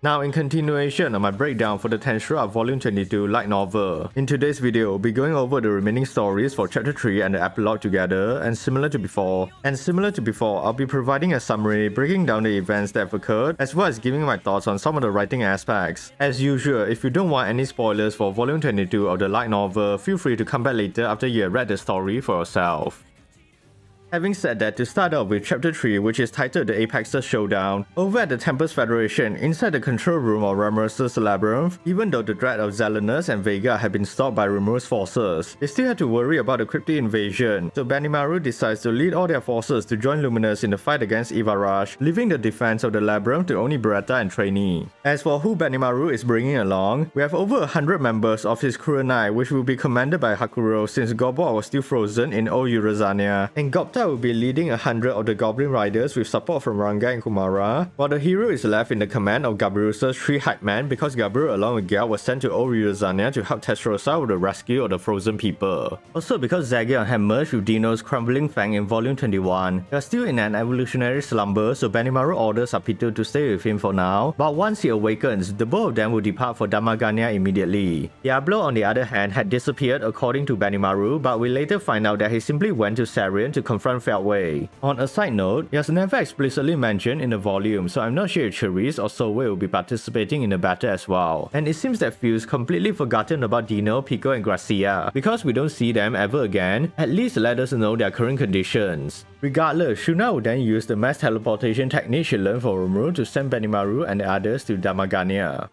Now in continuation of my breakdown for the Tensura Volume 22 light novel, in today's video we'll be going over the remaining stories for chapter 3 and the epilogue together, and similar to before, I'll be providing a summary breaking down the events that have occurred as well as giving my thoughts on some of the writing aspects. As usual, if you don't want any spoilers for Volume 22 of the light novel, feel free to come back later after you have read the story for yourself. Having said that, to start off with chapter 3, which is titled The Apex's Showdown, over at the Tempest Federation, inside the control room of Rimurus' labyrinth, even though the threat of Zelenus and Vega had been stopped by Rimuru's forces, they still had to worry about the cryptic invasion, so Benimaru decides to lead all their forces to join Luminous in the fight against Ivarash, leaving the defense of the labyrinth to only Beretta and Trainee. As for who Benimaru is bringing along, we have over 100 members of his Kurenai, which will be commanded by Hakuro since Gobwa was still frozen in Old Eurozania, and Gopta will be leading 100 of the Goblin Riders with support from Ranga and Kumara, while the hero is left in the command of Gabrus's 3 hype men because Gabru along with Gyal was sent to Old Eurozania to help Tensura with the rescue of the frozen people. Also because Zagion had merged with Dino's Crumbling Fang in Volume 21, they are still in an evolutionary slumber, so Benimaru orders Apito to stay with him for now, but once he awakens, the both of them will depart for Damagania immediately. Diablo on the other hand had disappeared according to Benimaru, but we later find out that he simply went to Sarian to confront Feldway. On a side note, he has never explicitly mentioned in the volume, so I'm not sure if Cherise or Solway will be participating in the battle as well. And it seems that Fuse completely forgotten about Dino, Pico and Gracia. Because we don't see them ever again, at least let us know their current conditions. Regardless, Shuna will then use the mass teleportation technique she learned from Rimuru to send Benimaru and the others to Damagania.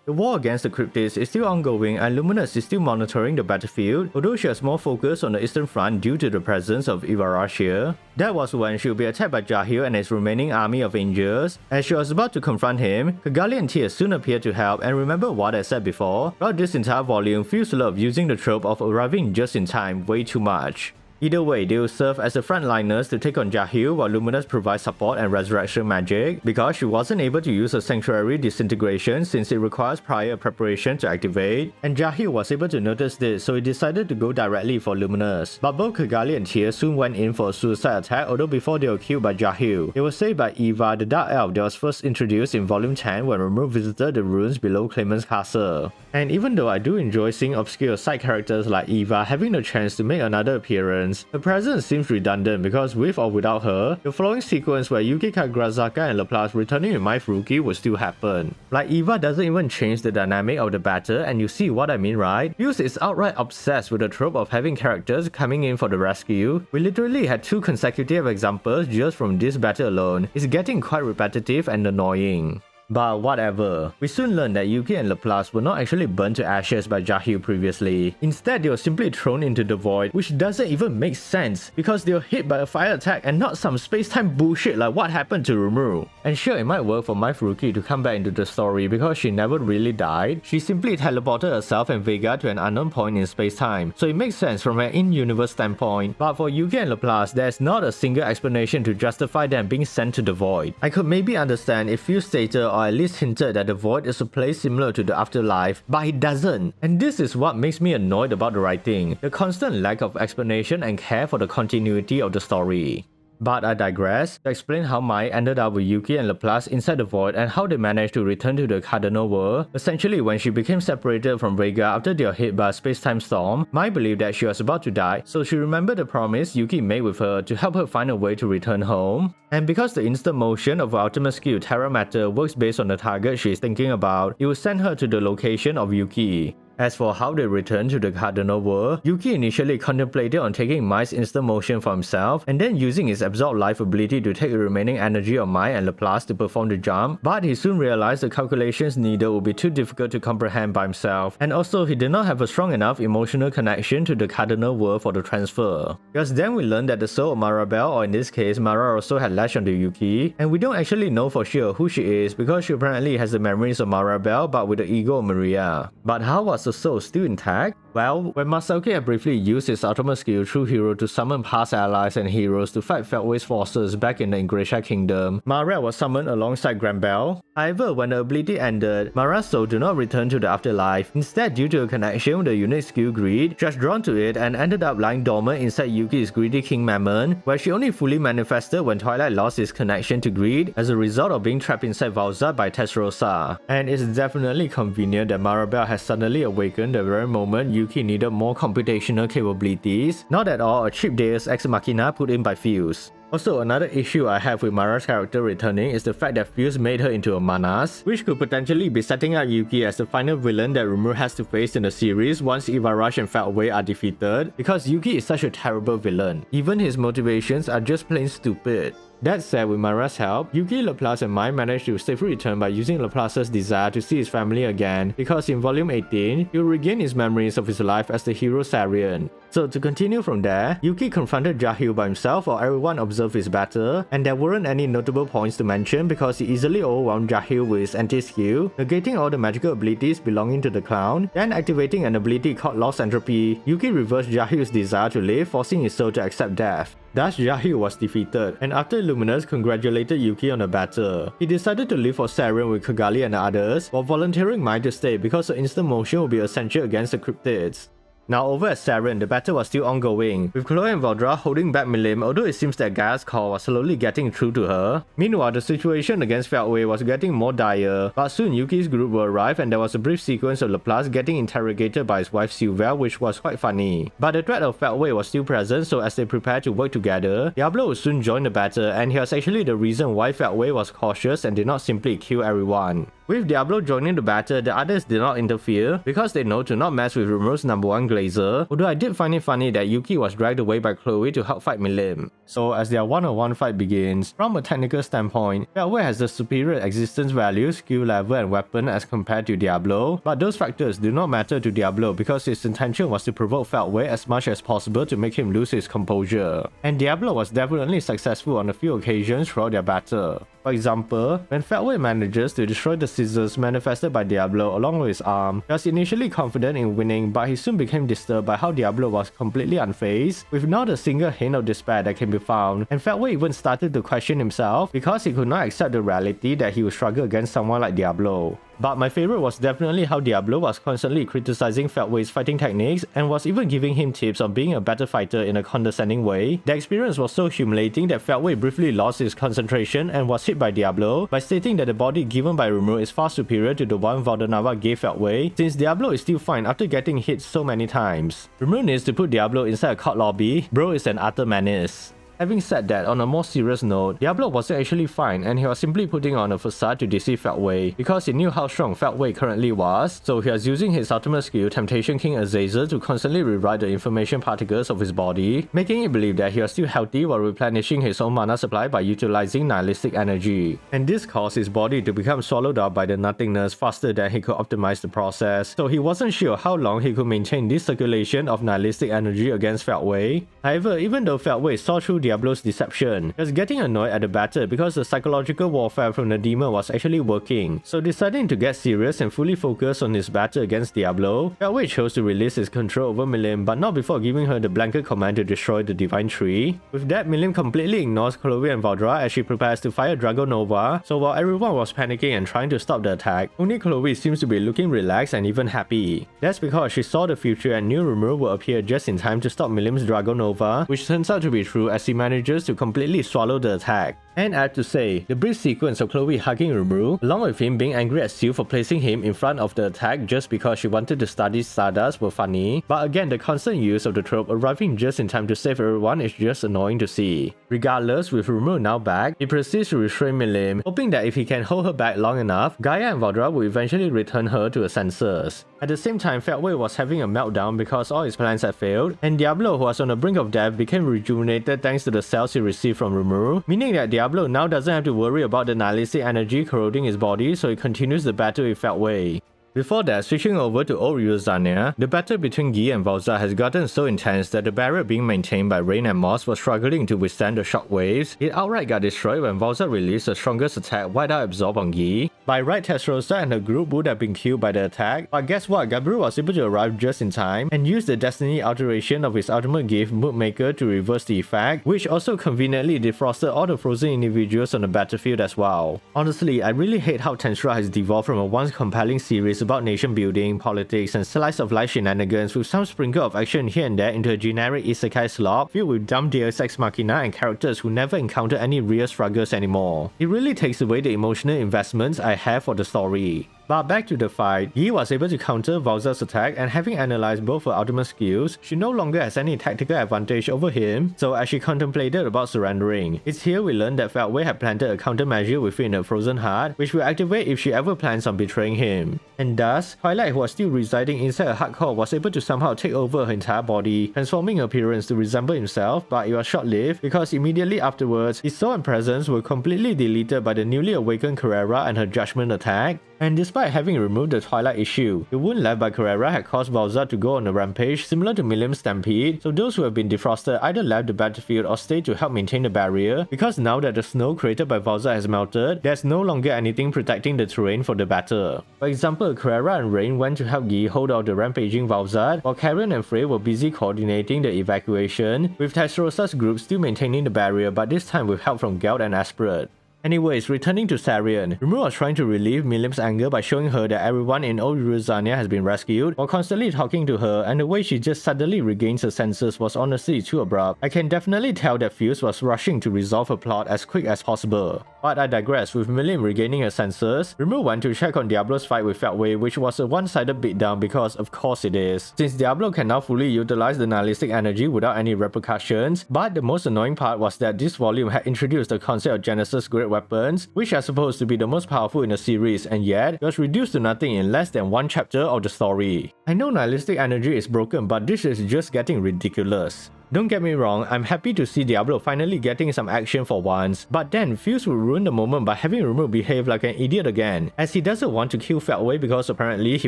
The war against the cryptids is still ongoing and Luminous is still monitoring the battlefield, although she has more focus on the eastern front due to the presence of Ivarash here. That was when she will be attacked by Jahil and his remaining army of angels. As she was about to confront him, Kigali and Tears soon appear to help, and remember what I said before, throughout this entire volume feels love using the trope of arriving just in time way too much. Either way, they will serve as the frontliners to take on Jahil while Luminous provides support and resurrection magic, because she wasn't able to use her sanctuary disintegration since it requires prior preparation to activate, and Jahil was able to notice this, so he decided to go directly for Luminous. But both Kigali and Tears soon went in for a suicide attack, although before they were killed by Jahil. They were saved by Eva, the Dark Elf that was first introduced in Volume 10 when Rimuru visited the ruins below Clement's castle. And even though I do enjoy seeing obscure side characters like Eva having the chance to make another appearance, her presence seems redundant because with or without her, the following sequence where Yuki, Kagrazaka and Laplace returning with Mai Furuki will still happen. Like Eva doesn't even change the dynamic of the battle, and you see what I mean, right? Fuse is outright obsessed with the trope of having characters coming in for the rescue. We literally had 2 consecutive examples just from this battle alone. It's getting quite repetitive and annoying. But whatever, we soon learned that Yuki and Laplace were not actually burned to ashes by Jahil previously. Instead, they were simply thrown into the void, which doesn't even make sense because they were hit by a fire attack and not some space-time bullshit like what happened to Rimuru. And sure, it might work for Mai Furuki to come back into the story because she never really died. She simply teleported herself and Vega to an unknown point in space-time, so it makes sense from an in-universe standpoint. But for Yuki and Laplace, there's not a single explanation to justify them being sent to the void. I could maybe understand if Fuse stated or at least hinted that the void is a place similar to the afterlife, but it doesn't. And this is what makes me annoyed about the writing, the constant lack of explanation and care for the continuity of the story. But I digress to explain how Mai ended up with Yuki and Laplace inside the void and how they managed to return to the Cardinal world. Essentially, when she became separated from Vega after they were hit by a space-time storm, Mai believed that she was about to die, so she remembered the promise Yuki made with her to help her find a way to return home. And because the instant motion of her ultimate skill Terra Matter works based on the target she is thinking about, it will send her to the location of Yuki. As for how they returned to the Cardinal world, Yuki initially contemplated on taking Mai's instant motion for himself and then using his absorb life ability to take the remaining energy of Mai and Laplace to perform the jump, but he soon realized the calculations needed would be too difficult to comprehend by himself, and also he did not have a strong enough emotional connection to the Cardinal world for the transfer. Because then we learned that the soul of Marabel, or in this case Mara, also had latched onto Yuki, and we don't actually know for sure who she is because she apparently has the memories of Marabel but with the ego of Maria. But how was the soul still intact? Well, when Masaki had briefly used his ultimate skill True Hero to summon past allies and heroes to fight Feldway's forces back in the Ingratiate Kingdom, Mara was summoned alongside Grambel. However, when the ability ended, Mara's soul did not return to the afterlife. Instead, due to a connection with the unique skill Greed, she was drawn to it and ended up lying dormant inside Yuki's greedy King Mammon, where she only fully manifested when Twilight lost his connection to Greed as a result of being trapped inside Velzard by Tensura. And it's definitely convenient that Marabelle has suddenly awakened the very moment Yuki needed more computational capabilities, not at all a cheap Deus Ex Machina put in by Fuse. Also, another issue I have with Mara's character returning is the fact that Fuse made her into a Manas, which could potentially be setting up Yuki as the final villain that Rimuru has to face in the series once Ivarush and Feldway are defeated, because Yuki is such a terrible villain. Even his motivations are just plain stupid. That said, with Mara's help, Yuki, Laplace and Mai managed to safely return by using Laplace's desire to see his family again, because in Volume 18, he'll regain his memories of his life as the hero Sarian. So to continue from there, Yuki confronted Jahil by himself while everyone observed his battle, and there weren't any notable points to mention because he easily overwhelmed Jahil with his anti-skill, negating all the magical abilities belonging to the clown, then activating an ability called Lost Entropy. Yuki reversed Jahil's desire to live, forcing his soul to accept death. Thus, Jahil was defeated, and after Luminous congratulated Yuki on the battle, he decided to leave for Sarian with Kigali and others, while volunteering Mai to stay because the instant motion would be essential against the cryptids. Now over at Sarian, the battle was still ongoing, with Chloe and Valdra holding back Milim, although it seems that Gaia's call was slowly getting through to her. Meanwhile, the situation against Feldway was getting more dire, but soon Yuki's group will arrive and there was a brief sequence of Laplace getting interrogated by his wife Sylvia, which was quite funny. But the threat of Feldway was still present, so as they prepared to work together, Diablo would soon join the battle, and he was actually the reason why Feldway was cautious and did not simply kill everyone. With Diablo joining the battle, the others did not interfere because they know to not mess with Rimuru's #1 Glazer, although I did find it funny that Yuki was dragged away by Chloe to help fight Milim. So as their one-on-one fight begins, from a technical standpoint, Feldway has the superior existence value, skill level and weapon as compared to Diablo, but those factors do not matter to Diablo because his intention was to provoke Feldway as much as possible to make him lose his composure. And Diablo was definitely successful on a few occasions throughout their battle. For example, when Feldway manages to destroy the scissors manifested by Diablo along with his arm, he was initially confident in winning, but he soon became disturbed by how Diablo was completely unfazed, with not a single hint of despair that can be found, and Feldway even started to question himself because he could not accept the reality that he would struggle against someone like Diablo. But my favorite was definitely how Diablo was constantly criticizing Feldway's fighting techniques and was even giving him tips on being a better fighter in a condescending way. The experience was so humiliating that Feldway briefly lost his concentration and was hit by Diablo by stating that the body given by Rimuru is far superior to the one Valdanava gave Feldway, since Diablo is still fine after getting hit so many times. Rimuru needs to put Diablo inside a court lobby. Bro is an utter menace. Having said that, on a more serious note, Diablo wasn't actually fine and he was simply putting on a facade to deceive Feldway because he knew how strong Feldway currently was, so he was using his ultimate skill Temptation King Azazel to constantly rewrite the information particles of his body, making it believe that he was still healthy while replenishing his own mana supply by utilizing nihilistic energy. And this caused his body to become swallowed up by the nothingness faster than he could optimize the process, so he wasn't sure how long he could maintain this circulation of nihilistic energy against Feldway. However, even though Feldway saw through Diablo's deception, he was getting annoyed at the battle because the psychological warfare from the demon was actually working. So deciding to get serious and fully focus on his battle against Diablo, Feldway chose to release his control over Milim, but not before giving her the blanket command to destroy the Divine Tree. With that, Milim completely ignores Chloe and Valdra as she prepares to fire Dragonova, so while everyone was panicking and trying to stop the attack, only Chloe seems to be looking relaxed and even happy. That's because she saw the future and knew Rimuru would appear just in time to stop Milim's Dragonova, which turns out to be true as he manages to completely swallow the attack. And I have to say, the brief sequence of Chloe hugging Rimuru, along with him being angry at Seal for placing him in front of the attack just because she wanted to study Stardust, were funny, but again the constant use of the trope arriving just in time to save everyone is just annoying to see. Regardless, with Rimuru now back, he proceeds to restrain Milim, hoping that if he can hold her back long enough, Gaia and Valdra will eventually return her to her senses. At the same time, Feldway was having a meltdown because all his plans had failed, and Diablo, who was on the brink of death, became rejuvenated thanks to the cells he received from Rimuru, meaning that Diablo now doesn't have to worry about the nihilistic energy corroding his body, so he continues the battle with Feldway. Before that, switching over to Old Ryuzania, the battle between Guy and Velzard has gotten so intense that the barrier being maintained by Rain and Moss was struggling to withstand the shockwaves. It outright got destroyed when Velzard released the strongest attack, Whiteout Absorb on Guy. By right, Tensura and her group would have been killed by the attack, but guess what, Gabriel was able to arrive just in time and use the destiny alteration of his ultimate gift Moodmaker to reverse the effect, which also conveniently defrosted all the frozen individuals on the battlefield as well. Honestly, I really hate how Tensura has devolved from a once compelling series about nation building, politics, and slice of life shenanigans with some sprinkle of action here and there into a generic isekai slop filled with dumb deus ex machina and characters who never encounter any real struggles anymore. It really takes away the emotional investments I have for the story. But back to the fight, Yi was able to counter Velzard's attack, and having analyzed both her ultimate skills, she no longer has any tactical advantage over him, so as she contemplated about surrendering, it's here we learn that Feldway had planted a countermeasure within her frozen heart, which will activate if she ever plans on betraying him. And thus, Twilight, who was still residing inside her hard core, was able to somehow take over her entire body, transforming her appearance to resemble himself, but it was short-lived because immediately afterwards, his soul and presence were completely deleted by the newly awakened Carrera and her judgment attack. And despite having removed the Twilight issue, the wound left by Carrera had caused Velzard to go on a rampage similar to Millennium's Stampede, so those who have been defrosted either left the battlefield or stayed to help maintain the barrier, because now that the snow created by Velzard has melted, there's no longer anything protecting the terrain for the battle. For example, Carrera and Rain went to help Yi hold out the rampaging Velzard, while Karen and Frey were busy coordinating the evacuation, with Tensura's group still maintaining the barrier, but this time with help from Geld and Aspirate. Anyways, returning to Sarian, Rimuru was trying to relieve Millennium's anger by showing her that everyone in old Uruzania has been rescued, while constantly talking to her, and the way she just suddenly regains her senses was honestly too abrupt. I can definitely tell that Fuse was rushing to resolve her plot as quick as possible. But I digress. With Millennium regaining her senses, Rimuru went to check on Diablo's fight with Feldway, which was a one-sided beatdown because of course it is, since Diablo can now fully utilize the nihilistic energy without any repercussions. But the most annoying part was that this volume had introduced the concept of Genesis Great Weapons, which are supposed to be the most powerful in the series, and yet it was reduced to nothing in less than one chapter of the story. I know nihilistic energy is broken, but this is just getting ridiculous. Don't get me wrong, I'm happy to see Diablo finally getting some action for once, but then Fuse would ruin the moment by having Rimuru behave like an idiot again, as he doesn't want to kill Feldway because apparently he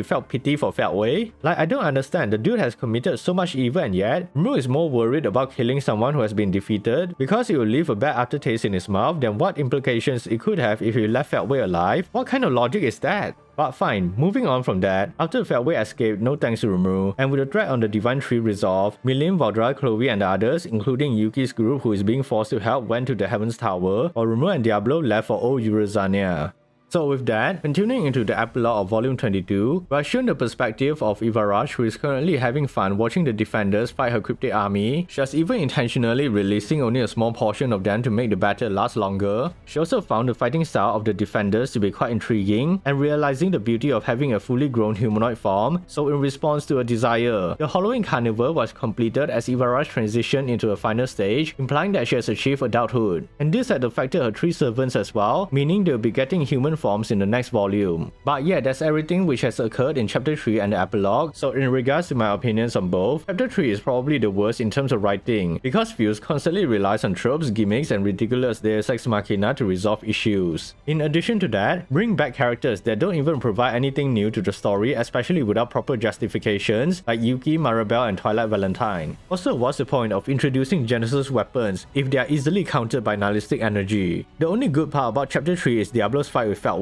felt pity for Feldway. Like, I don't understand, the dude has committed so much evil and yet Rimuru is more worried about killing someone who has been defeated because it will leave a bad aftertaste in his mouth than what implications it could have if he left Feldway alive. What kind of logic is that? But fine, moving on from that, after Feldway escaped no thanks to Rimuru, and with the threat on the Divine Tree resolved, Millennium, Valdra, Chloe and the others, including Yuki's group who is being forced to help, went to the Heaven's Tower, while Rimuru and Diablo left for old Uruzania. So with that, continuing into the epilogue of Volume 22, we are shown the perspective of Ivarash, who is currently having fun watching the defenders fight her cryptic army. She was even intentionally releasing only a small portion of them to make the battle last longer. She also found the fighting style of the defenders to be quite intriguing, and realizing the beauty of having a fully grown humanoid form, so in response to a desire, the Halloween Carnival was completed as Ivarash transitioned into a final stage, implying that she has achieved adulthood. And this had affected her 3 servants as well, meaning they'll be getting human forms in the next volume. But yeah, that's everything which has occurred in chapter 3 and the epilogue. So in regards to my opinions on both, chapter 3 is probably the worst in terms of writing, because Fuse constantly relies on tropes, gimmicks and ridiculous deus ex machina to resolve issues. In addition to that, bring back characters that don't even provide anything new to the story, especially without proper justifications, like Yuki, Maribel and Twilight Valentine. Also, what's the point of introducing Genesis weapons if they are easily countered by nihilistic energy? The only good part about chapter 3 is Diablo's fight with Feldway.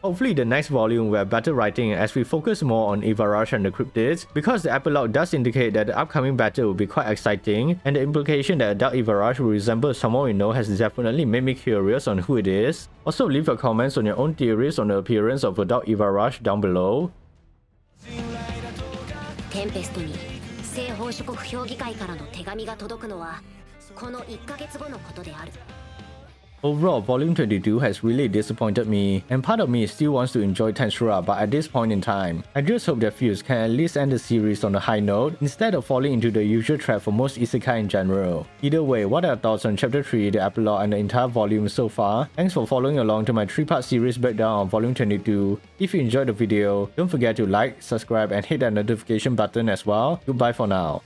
Hopefully the next volume will have better writing as we focus more on Ivarash and the cryptids, because the epilogue does indicate that the upcoming battle will be quite exciting, and the implication that adult Ivarash will resemble someone we know has definitely made me curious on who it is. Also leave your comments on your own theories on the appearance of adult Ivarash down below. Overall, Volume 22 has really disappointed me, and part of me still wants to enjoy Tensura, but at this point in time, I just hope that Fuse can at least end the series on a high note, instead of falling into the usual trap for most isekai in general. Either way, what are your thoughts on Chapter 3, the epilogue and the entire volume so far? Thanks for following along to my 3-part series breakdown on Volume 22. If you enjoyed the video, don't forget to like, subscribe and hit that notification button as well. Goodbye for now.